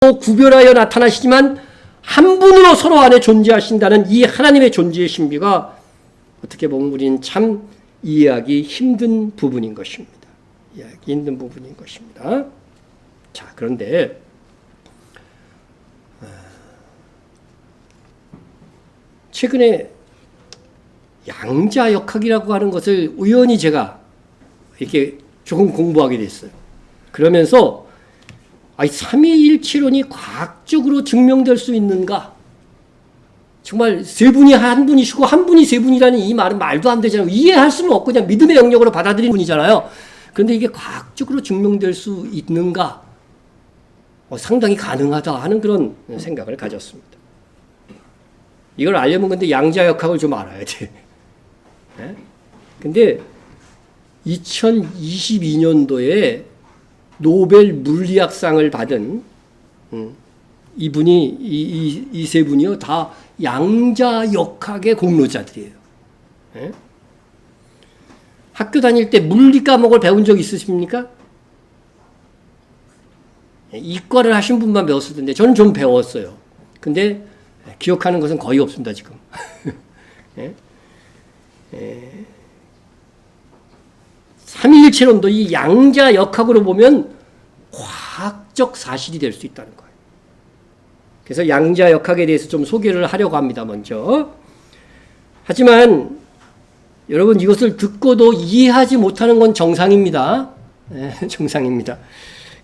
구별하여 나타나시지만 한 분으로 서로 안에 존재하신다는 이 하나님의 존재의 신비가 어떻게 보면 우리는 참 이해하기 힘든 부분인 것입니다. 이해하기 힘든 부분인 것입니다. 자, 그런데 최근에 양자역학이라고 하는 것을 우연히 제가 이렇게 조금 공부하게 됐어요. 그러면서 삼위일체론이 과학적으로 증명될 수 있는가? 정말 세 분이 한 분이시고 한 분이 세 분이라는 이 말은 말도 안 되잖아요. 이해할 수는 없고 그냥 믿음의 영역으로 받아들이는 분이잖아요. 그런데 이게 과학적으로 증명될 수 있는가? 상당히 가능하다 하는 그런 생각을 가졌습니다. 이걸 알려면 근데 양자역학을 좀 알아야 돼. 네? 근데 2022년도에 노벨 물리학상을 받은 이분이 이 세 분이요 다 양자역학의 공로자들이에요. 네? 학교 다닐 때 물리 과목을 배운 적 있으십니까? 이과를 하신 분만 배웠을 텐데 저는 좀 배웠어요. 근데 기억하는 것은 거의 없습니다 지금. 네? 삼위일체론도 이 양자역학으로 보면 과학적 사실이 될 수 있다는 거예요. 그래서 양자역학에 대해서 좀 소개를 하려고 합니다. 먼저. 하지만 여러분 이것을 듣고도 이해하지 못하는 건 정상입니다. 네, 정상입니다.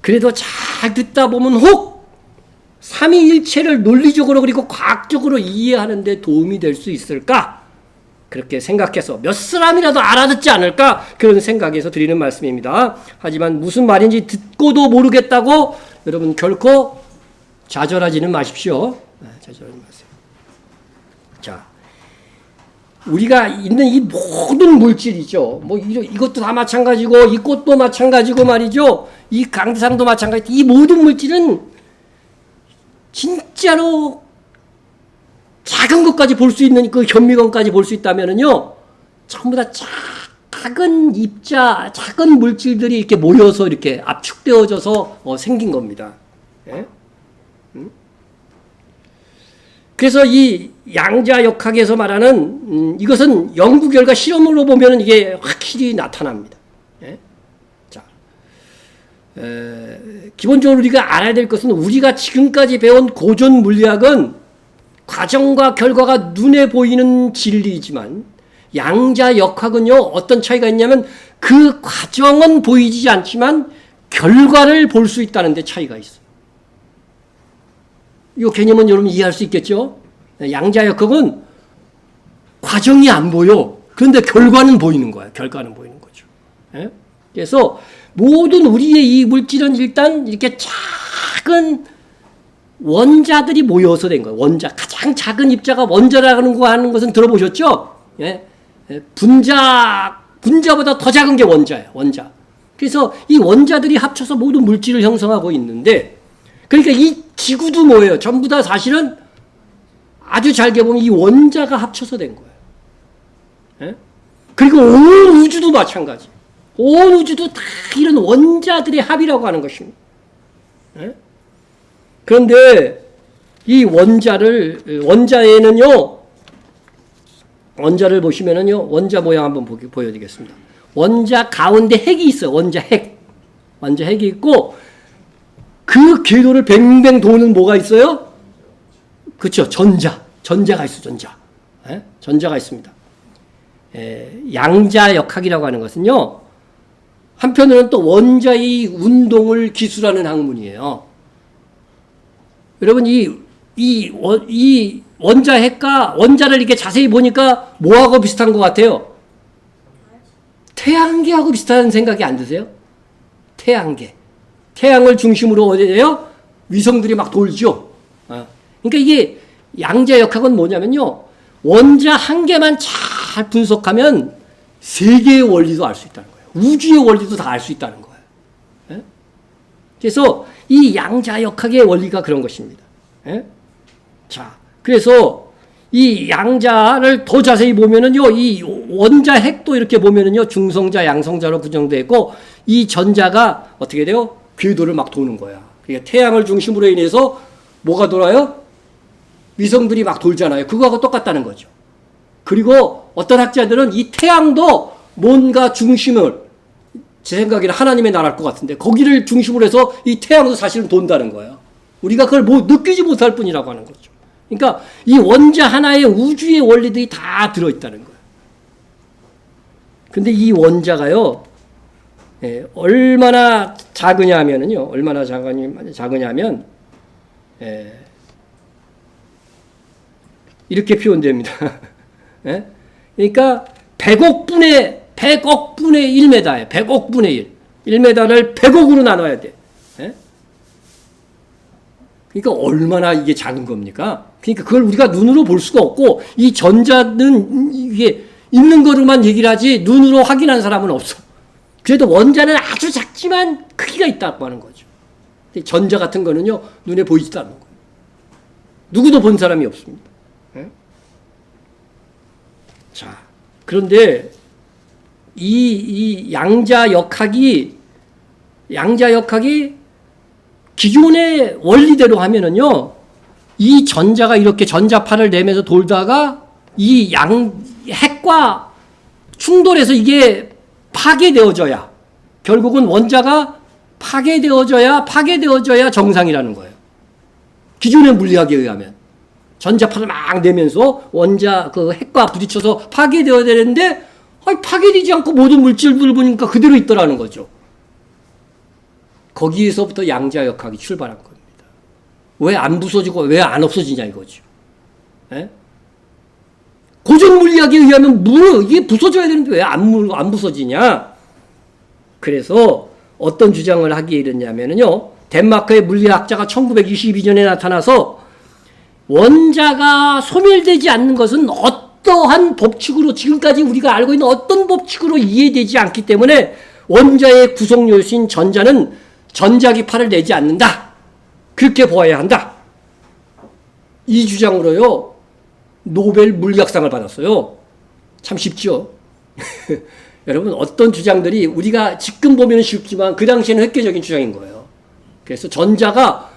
그래도 잘 듣다 보면 혹 삼위일체를 논리적으로 그리고 과학적으로 이해하는 데 도움이 될 수 있을까? 그렇게 생각해서 몇 사람이라도 알아듣지 않을까? 그런 생각에서 드리는 말씀입니다. 하지만 무슨 말인지 듣고도 모르겠다고 여러분 결코 좌절하지는 마십시오. 좌절하지 마세요. 자, 우리가 있는 이 모든 물질이죠. 뭐 이것도 다 마찬가지고 이 꽃도 마찬가지고 말이죠. 이 강대상도 마찬가지고 이 모든 물질은 진짜로 작은 것까지 볼 수 있는 그 현미경까지 볼 수 있다면은요, 전부 다 작은 입자, 작은 물질들이 이렇게 모여서 이렇게 압축되어져서 생긴 겁니다. 예? 그래서 이 양자역학에서 말하는 이것은 연구 결과 실험으로 보면은 이게 확실히 나타납니다. 예? 자, 기본적으로 우리가 알아야 될 것은 우리가 지금까지 배운 고전 물리학은 과정과 결과가 눈에 보이는 진리이지만 양자역학은요 어떤 차이가 있냐면 그 과정은 보이지 않지만 결과를 볼 수 있다는 데 차이가 있어요. 이 개념은 여러분 이해할 수 있겠죠? 양자역학은 과정이 안 보여. 그런데 결과는 보이는 거예요. 결과는 보이는 거죠. 예? 그래서 모든 우리의 이 물질은 일단 이렇게 작은 원자들이 모여서 된 거예요. 원자. 가장 작은 입자가 원자라는 거 하는 것은 들어보셨죠? 예? 분자보다 더 작은 게 원자예요. 원자. 그래서 이 원자들이 합쳐서 모든 물질을 형성하고 있는데, 그러니까 이 지구도 뭐예요? 전부 다 사실은 아주 잘게 보면 이 원자가 합쳐서 된 거예요. 예? 그리고 온 우주도 마찬가지. 온 우주도 다 이런 원자들의 합이라고 하는 것입니다. 예? 그런데 이 원자에는요, 원자를 보시면은요, 원자 모양 한번 보여드리겠습니다. 원자 가운데 핵이 있어요. 원자 핵. 원자 핵이 있고, 그 궤도를 뱅뱅 도는 뭐가 있어요? 그렇죠. 전자가 있어요. 전자. 예? 전자가 있습니다. 양자역학이라고 하는 것은요, 한편으로는 또 원자의 운동을 기술하는 학문이에요. 여러분, 이 원자 핵과 원자를 이렇게 자세히 보니까 뭐하고 비슷한 것 같아요? 태양계하고 비슷한 생각이 안 드세요? 태양계. 태양을 중심으로 어디에요? 위성들이 막 돌죠. 그러니까 이게 양자역학은 뭐냐면요. 원자 한 개만 잘 분석하면 세계의 원리도 알 수 있다는 거예요. 우주의 원리도 다 알 수 있다는 거예요. 그래서 이 양자역학의 원리가 그런 것입니다. 자, 그래서 이 양자를 더 자세히 보면은요, 이 원자 핵도 이렇게 보면은요, 중성자, 양성자로 구성되어 있고, 이 전자가 어떻게 돼요? 궤도를 막 도는 거야. 그러니까 태양을 중심으로 인해서 뭐가 돌아요? 위성들이 막 돌잖아요. 그거하고 똑같다는 거죠. 그리고 어떤 학자들은 이 태양도 뭔가 중심을, 제 생각에는 하나님의 나라일 것 같은데 거기를 중심으로 해서 이 태양도 사실은 돈다는 거예요. 우리가 그걸 느끼지 못할 뿐이라고 하는 거죠. 그러니까 이 원자 하나의 우주의 원리들이 다 들어있다는 거예요. 근데 이 원자가요, 얼마나 작으냐 하면은요, 얼마나 작으냐 하면, 이렇게 표현됩니다. 그러니까 100억 분의 1m예요. 100억 분의 1. 1m를 100억으로 나눠야 돼. 그러니까 얼마나 이게 작은 겁니까? 그러니까 그걸 우리가 눈으로 볼 수가 없고, 이 전자는 이게 있는 거로만 얘기를 하지 눈으로 확인한 사람은 없어. 그래도 원자는 아주 작지만 크기가 있다고 하는 거죠. 전자 같은 거는요, 눈에 보이지도 않는 거예요. 누구도 본 사람이 없습니다. 자, 그런데 이 양자역학이 기존의 원리대로 하면은요, 이 전자가 이렇게 전자파를 내면서 돌다가 이 핵과 충돌해서 이게 파괴되어져야, 결국은 원자가 파괴되어져야 정상이라는 거예요. 기존의 물리학에 의하면. 전자파를 막 내면서 원자 그 핵과 부딪혀서 파괴되어야 되는데, 파괴되지 않고 모든 물질들 보니까 그대로 있더라는 거죠. 거기에서부터 양자역학이 출발한 겁니다. 왜 안 부서지고 왜 안 없어지냐 이거죠. 고전 물리학에 의하면 이게 부서져야 되는데 왜 안 부서지냐? 그래서 어떤 주장을 하기에 이르냐면요, 덴마크의 물리학자가 1922년에 나타나서 원자가 소멸되지 않는 것은 어떠한 법칙으로, 지금까지 우리가 알고 있는 어떤 법칙으로 이해되지 않기 때문에 원자의 구성 요소인 전자는 전자기파를 내지 않는다. 그렇게 보아야 한다. 이 주장으로요, 노벨 물리학상을 받았어요. 참 쉽죠? 여러분, 어떤 주장들이 우리가 지금 보면 쉽지만 그 당시에는 획기적인 주장인 거예요. 그래서 전자가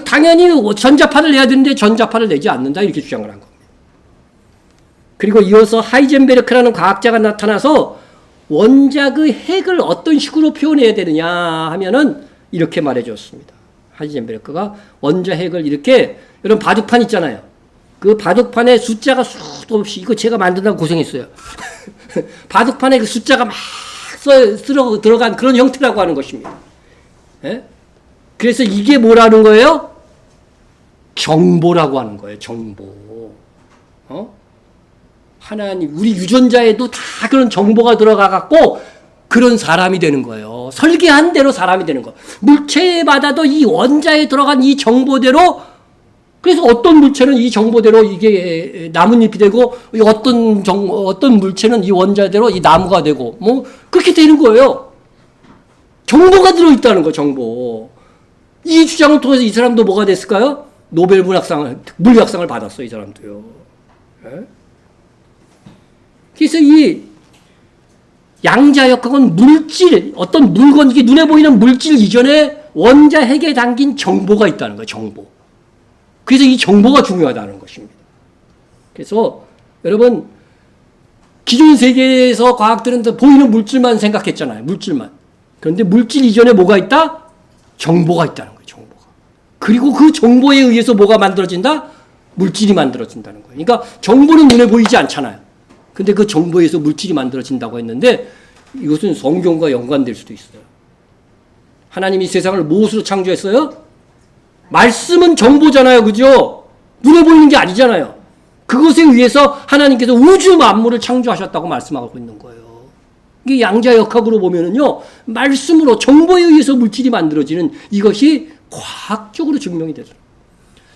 당연히 전자파를 내야 되는데 전자파를 내지 않는다, 이렇게 주장을 한 겁니다. 그리고 이어서 하이젠베르크라는 과학자가 나타나서 원자의 핵을 어떤 식으로 표현해야 되느냐 하면은 이렇게 말해줬습니다. 하이젠베르크가 원자 핵을 이렇게, 여러분 바둑판 있잖아요. 그 바둑판에 숫자가 수도 없이, 이거 제가 만든다고 고생했어요. 바둑판에 그 숫자가 막 들어간 그런 형태라고 하는 것입니다. 그래서 이게 뭐라는 거예요? 정보라고 하는 거예요. 정보. 하나님, 우리 유전자에도 다 그런 정보가 들어가갖고 그런 사람이 되는 거예요. 설계한 대로 사람이 되는 거. 물체마다도 이 원자에 들어간 이 정보대로, 그래서 어떤 물체는 이 정보대로 이게 나뭇잎이 되고, 어떤 물체는 이 원자대로 이 나무가 되고, 그렇게 되는 거예요. 정보가 들어있다는 거, 정보. 이 주장을 통해서 이 사람도 뭐가 됐을까요? 노벨 물리학상을 받았어요, 이 사람도요. 그래서 이 양자역학은 물질, 어떤 물건, 이게 눈에 보이는 물질 이전에 원자 핵에 담긴 정보가 있다는 거예요, 정보. 그래서 이 정보가 중요하다는 것입니다. 그래서 여러분, 기존 세계에서 과학들은 보이는 물질만 생각했잖아요, 물질만. 그런데 물질 이전에 뭐가 있다? 정보가 있다는 거예요, 정보가. 그리고 그 정보에 의해서 뭐가 만들어진다? 물질이 만들어진다는 거예요. 그러니까 정보는 눈에 보이지 않잖아요. 근데 그 정보에서 물질이 만들어진다고 했는데, 이것은 성경과 연관될 수도 있어요. 하나님이 세상을 무엇으로 창조했어요? 말씀은 정보잖아요, 그죠? 눈에 보이는 게 아니잖아요. 그것에 의해서 하나님께서 우주 만물을 창조하셨다고 말씀하고 있는 거예요. 이게 양자역학으로 보면은요, 말씀으로, 정보에 의해서 물질이 만들어지는 이것이 과학적으로 증명이 되죠.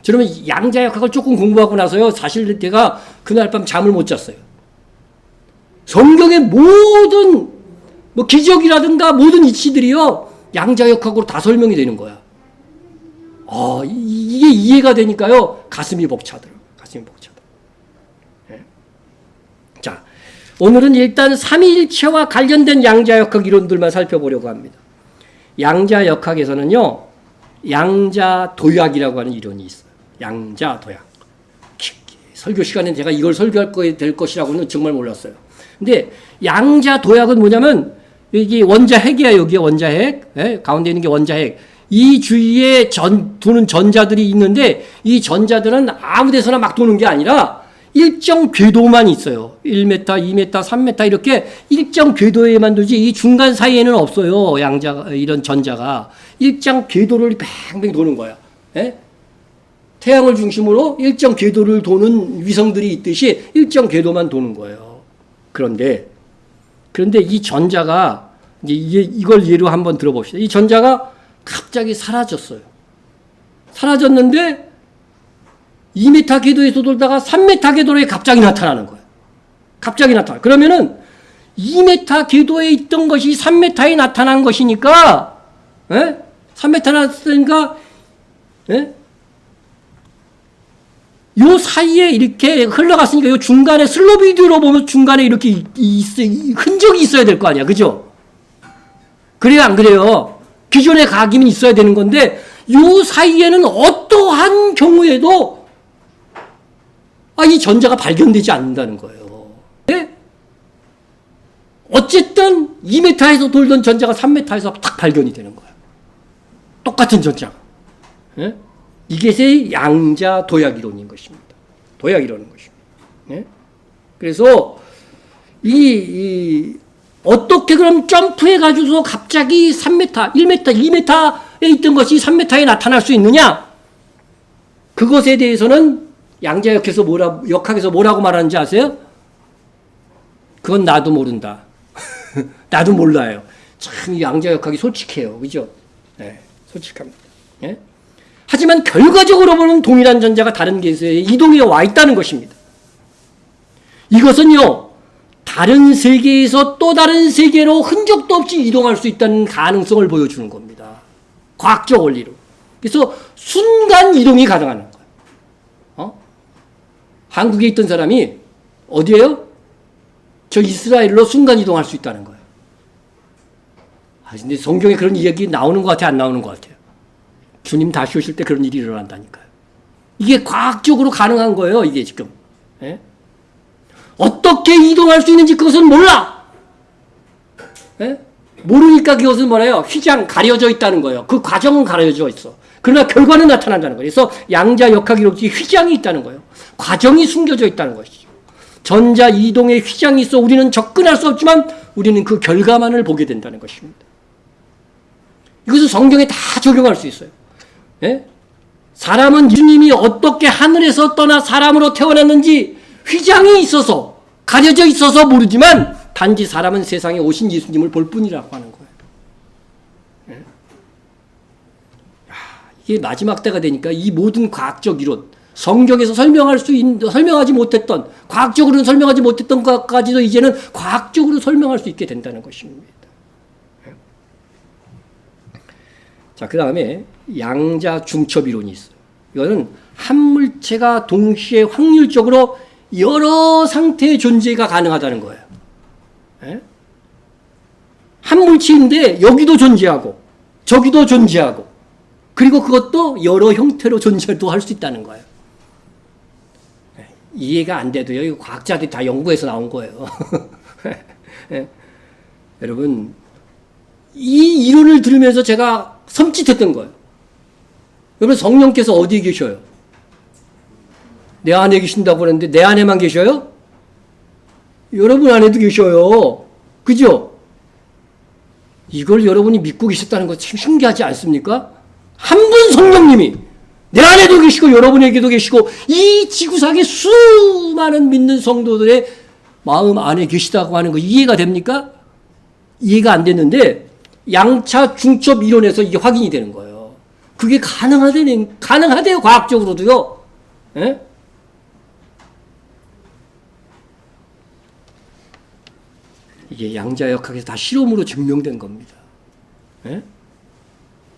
저는 양자역학을 조금 공부하고 나서요, 사실 제가 그날 밤 잠을 못 잤어요. 성경의 모든 기적이라든가 모든 이치들이요, 양자역학으로 다 설명이 되는 거야. 이게 이해가 되니까요, 가슴이 벅차더라고요. 가슴이 벅차더라고요. 자, 오늘은 일단 삼위일체와 관련된 양자역학 이론들만 살펴보려고 합니다. 양자역학에서는요, 양자도약이라고 하는 이론이 있어요. 양자도약. 설교 시간에 제가 이걸 설교할 될 것이라고는 정말 몰랐어요. 근데 양자도약은 뭐냐면 이게 원자핵이야. 여기에 원자핵. 예? 가운데 있는 게 원자핵. 이 주위에 도는 전자들이 있는데 이 전자들은 아무 데서나 막 도는 게 아니라 일정 궤도만 있어요. 1m, 2m, 3m 이렇게 일정 궤도에만 돌지 이 중간 사이에는 없어요. 이런 전자가. 일정 궤도를 뱅뱅 도는 거야. 예? 태양을 중심으로 일정 궤도를 도는 위성들이 있듯이 일정 궤도만 도는 거예요. 그런데 이 전자가 이걸 예로 한번 들어봅시다. 이 전자가 갑자기 사라졌어요. 사라졌는데 2m 궤도에서 돌다가 3m 궤도에 갑자기 나타나는 거예요. 갑자기 나타나. 그러면은 2m 궤도에 있던 것이 3m에 나타난 것이니까, 예? 3m 나타났으니까, 예? 요 사이에 이렇게 흘러갔으니까 요 중간에 슬로비드로 보면 중간에 이렇게 흔적이 있어야 될 거 아니야. 그죠? 그래요, 안 그래요? 기존의 각임이 있어야 되는 건데, 요 사이에는 어떠한 경우에도 이 전자가 발견되지 않는다는 거예요. 네? 어쨌든 2m에서 돌던 전자가 3m에서 탁 발견이 되는 거예요. 똑같은 전자가. 네? 이게 양자 도약 이론인 것입니다. 도약 이론인 것입니다. 네? 그래서 어떻게 그럼 점프해 가지고서 갑자기 3m, 1m, 2m에 있던 것이 3m에 나타날 수 있느냐? 그것에 대해서는 양자역학에서 뭐라고 말하는지 아세요? 그건 나도 모른다. 나도 몰라요. 참 양자역학이 솔직해요. 그죠? 네, 솔직합니다. 네? 하지만 결과적으로 보면 동일한 전자가 다른 계수에 이동해 와 있다는 것입니다. 이것은요, 다른 세계에서 또 다른 세계로 흔적도 없이 이동할 수 있다는 가능성을 보여주는 겁니다. 과학적 원리로. 그래서 순간 이동이 가능한 거예요. 한국에 있던 사람이 어디에요? 저 이스라엘로 순간 이동할 수 있다는 거예요. 근데 성경에 그런 이야기 나오는 것 같아요? 안 나오는 것 같아요? 주님 다시 오실 때 그런 일이 일어난다니까요. 이게 과학적으로 가능한 거예요, 이게 지금. 예? 어떻게 이동할 수 있는지 그것은 몰라! 예? 모르니까 그것은 뭐래요? 휘장, 가려져 있다는 거예요. 그 과정은 가려져 있어. 그러나 결과는 나타난다는 거예요. 그래서 양자 역학이론 휘장이 있다는 거예요. 과정이 숨겨져 있다는 것이죠. 전자 이동에 휘장이 있어 우리는 접근할 수 없지만 우리는 그 결과만을 보게 된다는 것입니다. 이것은 성경에 다 적용할 수 있어요. 예? 사람은 예수님이 어떻게 하늘에서 떠나 사람으로 태어났는지 휘장이 있어서 가려져 있어서 모르지만 단지 사람은 세상에 오신 예수님을 볼 뿐이라고 하는 거예요. 예? 이게 마지막 때가 되니까 이 모든 과학적 이론, 성경에서 설명하지 못했던, 과학적으로는 설명하지 못했던 것까지도 이제는 과학적으로 설명할 수 있게 된다는 것입니다. 자, 그 다음에 양자 중첩 이론이 있어요. 이거는 한 물체가 동시에 확률적으로 여러 상태의 존재가 가능하다는 거예요. 예? 한 물체인데 여기도 존재하고 저기도 존재하고 그리고 그것도 여러 형태로 존재도 할 수 있다는 거예요. 이해가 안 돼도요. 이거 과학자들이 다 연구해서 나온 거예요. 예? 여러분, 이 이론을 들으면서 제가 섬찟했던 거예요. 여러분, 성령께서 어디에 계셔요? 내 안에 계신다고 그러는데 내 안에만 계셔요? 여러분 안에도 계셔요. 그죠? 이걸 여러분이 믿고 계셨다는 거 참 신기하지 않습니까? 한 분 성령님이 내 안에도 계시고 여러분에게도 계시고 이 지구상의 수많은 믿는 성도들의 마음 안에 계시다고 하는 거 이해가 됩니까? 이해가 안 됐는데 양차 중첩 이론에서 이게 확인이 되는 거예요. 그게 가능하대요. 과학적으로도요. 예? 이게 양자역학에서 다 실험으로 증명된 겁니다. 예?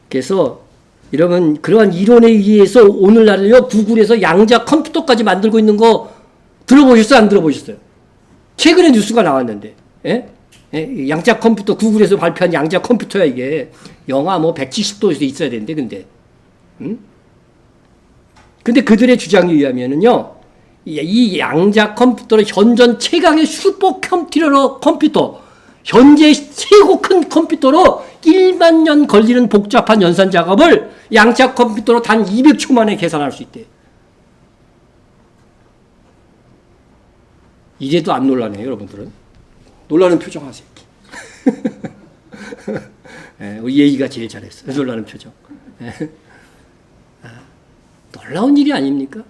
그래서 여러분 그러한 이론에 의해서 오늘날은요 구글에서 양자 컴퓨터까지 만들고 있는 거 들어보셨어요? 안 들어보셨어요? 최근에 뉴스가 나왔는데 예? 예? 양자 컴퓨터 구글에서 발표한 양자 컴퓨터야 이게 영하 170도에서 있어야 되는데 근데 근데 그들의 주장에 의하면은요, 이 양자 컴퓨터는 현존 최강의 슈퍼 컴퓨터, 현재 최고 큰 컴퓨터로 1만 년 걸리는 복잡한 연산 작업을 양자 컴퓨터로 단 200초 만에 계산할 수 있대요. 이래도 안 놀라네요, 여러분들은. 놀라는 표정 하세요. 우리 예의가 제일 잘했어요. 놀라는 표정. 놀라운 일이 아닙니까?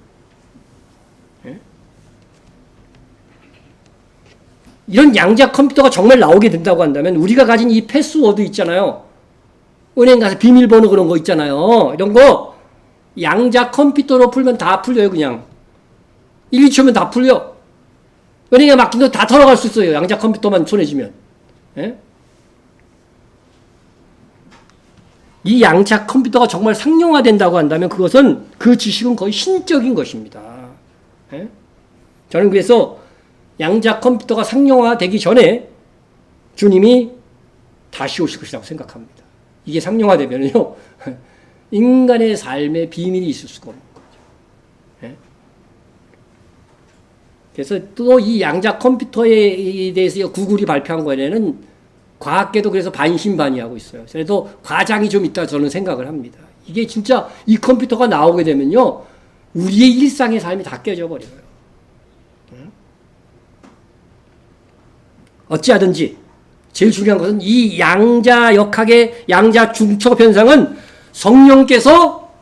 이런 양자 컴퓨터가 정말 나오게 된다고 한다면 우리가 가진 이 패스워드 있잖아요. 은행 가서 비밀번호 그런 거 있잖아요. 이런 거 양자 컴퓨터로 풀면 다 풀려요. 그냥 1, 2초면 다 풀려. 은행에 맡긴 거 다 털어갈 수 있어요. 양자 컴퓨터만 손에 쥐면. 이 양자 컴퓨터가 정말 상용화된다고 한다면 그것은 그 지식은 거의 신적인 것입니다. 저는 그래서 양자 컴퓨터가 상용화되기 전에 주님이 다시 오실 것이라고 생각합니다. 이게 상용화되면요 인간의 삶에 비밀이 있을 수가 없는 거죠. 그래서 또 이 양자 컴퓨터에 대해서 구글이 발표한 거에는 과학계도 그래서 반신반의하고 있어요. 그래도 과장이 좀 있다 저는 생각을 합니다. 이게 진짜 이 컴퓨터가 나오게 되면요 우리의 일상의 삶이 다 깨져버려요. 어찌하든지 제일 중요한 것은 이 양자 역학의 양자 중첩 현상은 성령께서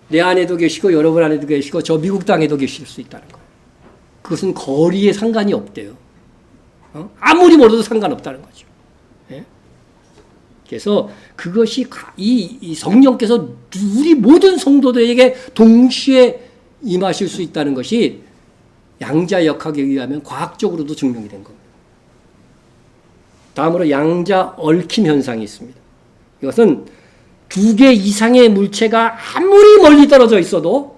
내 안에도 계시고 여러분 안에도 계시고 저 미국 땅에도 계실 수 있다는 거예요. 그것은 거리에 상관이 없대요. 아무리 멀어도 상관없다는 거죠. 그래서 그것이 이 성령께서 우리 모든 성도들에게 동시에 임하실 수 있다는 것이 양자 역학에 의하면 과학적으로도 증명이 된 겁니다. 다음으로 양자 얽힘 현상이 있습니다. 이것은 두 개 이상의 물체가 아무리 멀리 떨어져 있어도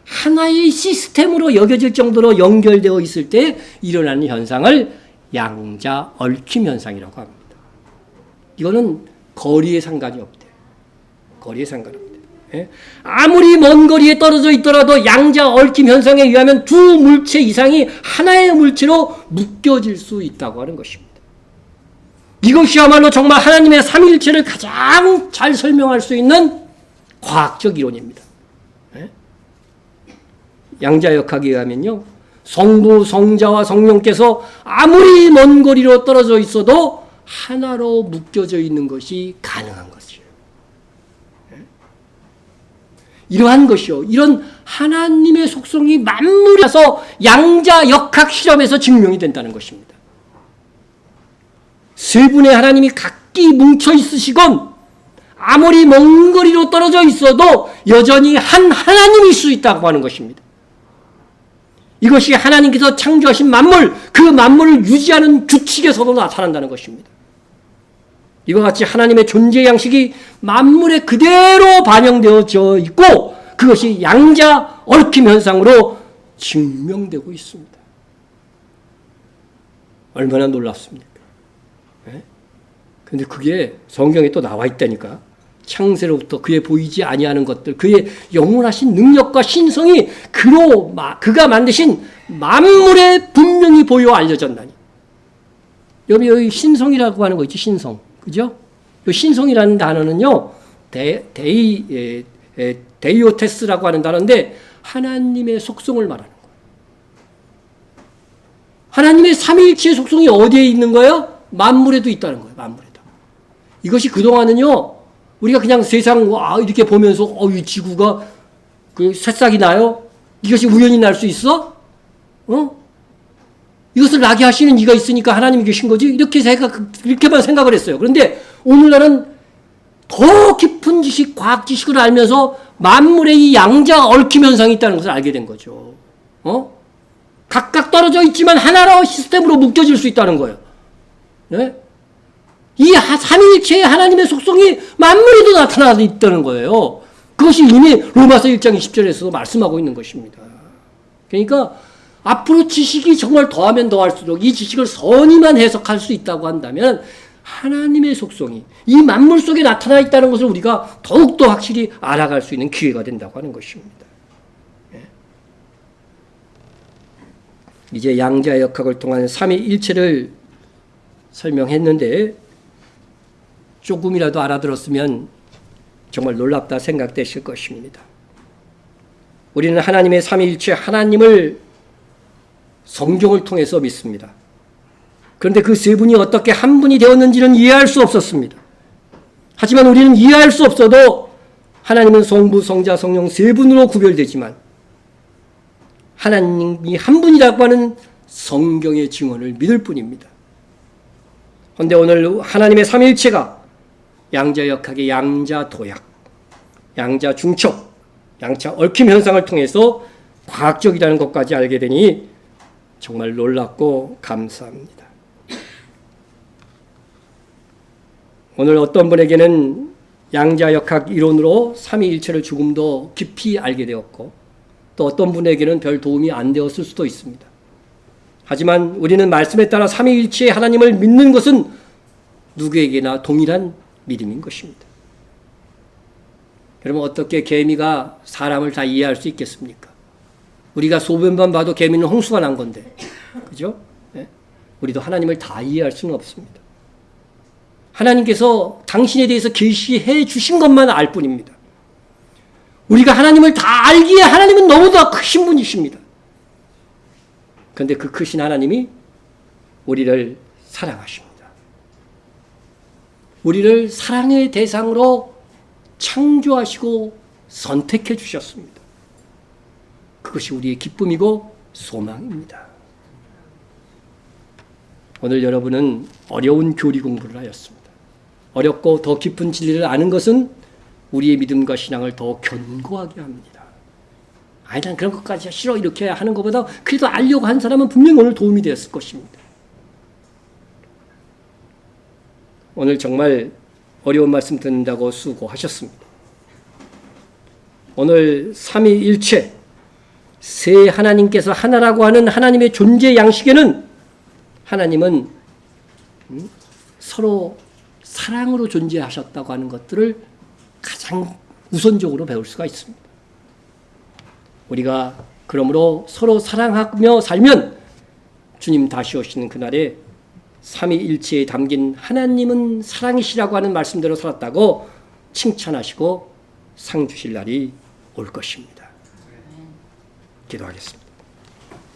하나의 시스템으로 여겨질 정도로 연결되어 있을 때 일어나는 현상을 양자 얽힘 현상이라고 합니다. 이거는 거리에 상관이 없대요. 거리에 상관없대요. 아무리 먼 거리에 떨어져 있더라도 양자 얽힘 현상에 의하면 두 물체 이상이 하나의 물체로 묶여질 수 있다고 하는 것입니다. 이것이야말로 정말 하나님의 삼위일체를 가장 잘 설명할 수 있는 과학적 이론입니다. 양자역학에 의하면요, 성부, 성자와 성령께서 아무리 먼 거리로 떨어져 있어도 하나로 묶여져 있는 것이 가능한 것이에요. 이러한 것이요, 이런 하나님의 속성이 만물에서 양자역학 실험에서 증명이 된다는 것입니다. 세 분의 하나님이 각기 뭉쳐 있으시건 아무리 먼 거리로 떨어져 있어도 여전히 한 하나님일 수 있다고 하는 것입니다. 이것이 하나님께서 창조하신 만물, 그 만물을 유지하는 규칙에서도 나타난다는 것입니다. 이와 같이 하나님의 존재 양식이 만물에 그대로 반영되어져 있고 그것이 양자 얽힘 현상으로 증명되고 있습니다. 얼마나 놀랍습니까? 그런데 그게 성경에 또 나와 있다니까. 창세로부터 그의 보이지 아니하는 것들, 그의 영원하신 능력과 신성이 그가 만드신 만물에 분명히 보여 알려졌나니. 여기 신성이라고 하는 거 있지, 신성. 그죠? 이 신성이라는 단어는요, 데이오테스라고 하는 단어인데, 하나님의 속성을 말하는 거예요. 하나님의 삼위일체의 속성이 어디에 있는 거예요? 만물에도 있다는 거예요, 만물에도. 이것이 그동안은요, 우리가 그냥 세상 이렇게 보면서 이 지구가 그 새싹이 나요? 이것이 우연히 날 수 있어? 이것을 나게 하시는 이가 있으니까 하나님이 계신 거지? 이렇게만 생각을 했어요. 그런데 오늘날은 더 깊은 지식, 과학 지식을 알면서 만물의 이 양자 얽힘 현상이 있다는 것을 알게 된 거죠. 각각 떨어져 있지만 하나로 시스템으로 묶여질 수 있다는 거예요. 네? 이 삼위일체의 하나님의 속성이 만물에도 나타나 있다는 거예요. 그것이 이미 로마서 1장 20절에서도 말씀하고 있는 것입니다. 그러니까 앞으로 지식이 정말 더하면 더할수록 이 지식을 선히만 해석할 수 있다고 한다면 하나님의 속성이 이 만물 속에 나타나 있다는 것을 우리가 더욱더 확실히 알아갈 수 있는 기회가 된다고 하는 것입니다. 이제 양자 역학을 통한 삼위일체를 설명했는데 조금이라도 알아들었으면 정말 놀랍다 생각되실 것입니다. 우리는 하나님의 삼위일체 하나님을 성경을 통해서 믿습니다. 그런데 그 세 분이 어떻게 한 분이 되었는지는 이해할 수 없었습니다. 하지만 우리는 이해할 수 없어도 하나님은 성부, 성자, 성령 세 분으로 구별되지만 하나님이 한 분이라고 하는 성경의 증언을 믿을 뿐입니다. 그런데 오늘 하나님의 삼위일체가 양자역학의 양자도약, 양자중첩, 양자 얽힘 현상을 통해서 과학적이라는 것까지 알게 되니 정말 놀랍고 감사합니다. 오늘 어떤 분에게는 양자역학 이론으로 삼위일체를 조금 더 깊이 알게 되었고 또 어떤 분에게는 별 도움이 안 되었을 수도 있습니다. 하지만 우리는 말씀에 따라 삼위일체의 하나님을 믿는 것은 누구에게나 동일한 믿음인 것입니다. 여러분 어떻게 개미가 사람을 다 이해할 수 있겠습니까? 우리가 소변만 봐도 개미는 홍수가 난 건데, 그죠? 네? 우리도 하나님을 다 이해할 수는 없습니다. 하나님께서 당신에 대해서 계시해 주신 것만 알 뿐입니다. 우리가 하나님을 다 알기에 하나님은 너무나 크신 분이십니다. 그런데 그 크신 하나님이 우리를 사랑하십니다. 우리를 사랑의 대상으로 창조하시고 선택해 주셨습니다. 그것이 우리의 기쁨이고 소망입니다. 오늘 여러분은 어려운 교리 공부를 하였습니다. 어렵고 더 깊은 진리를 아는 것은 우리의 믿음과 신앙을 더 견고하게 합니다. 아니, 난 그런 것까지 싫어 이렇게 하는 것보다 그래도 알려고 한 사람은 분명히 오늘 도움이 되었을 것입니다. 오늘 정말 어려운 말씀 듣는다고 수고하셨습니다. 오늘 삼위일체, 세 하나님께서 하나라고 하는 하나님의 존재 양식에는 하나님은 서로 사랑으로 존재하셨다고 하는 것들을 가장 우선적으로 배울 수가 있습니다. 우리가 그러므로 서로 사랑하며 살면 주님 다시 오시는 그날에 삼위일체에 담긴 하나님은 사랑이시라고 하는 말씀대로 살았다고 칭찬하시고 상 주실 날이 올 것입니다. 기도하겠습니다.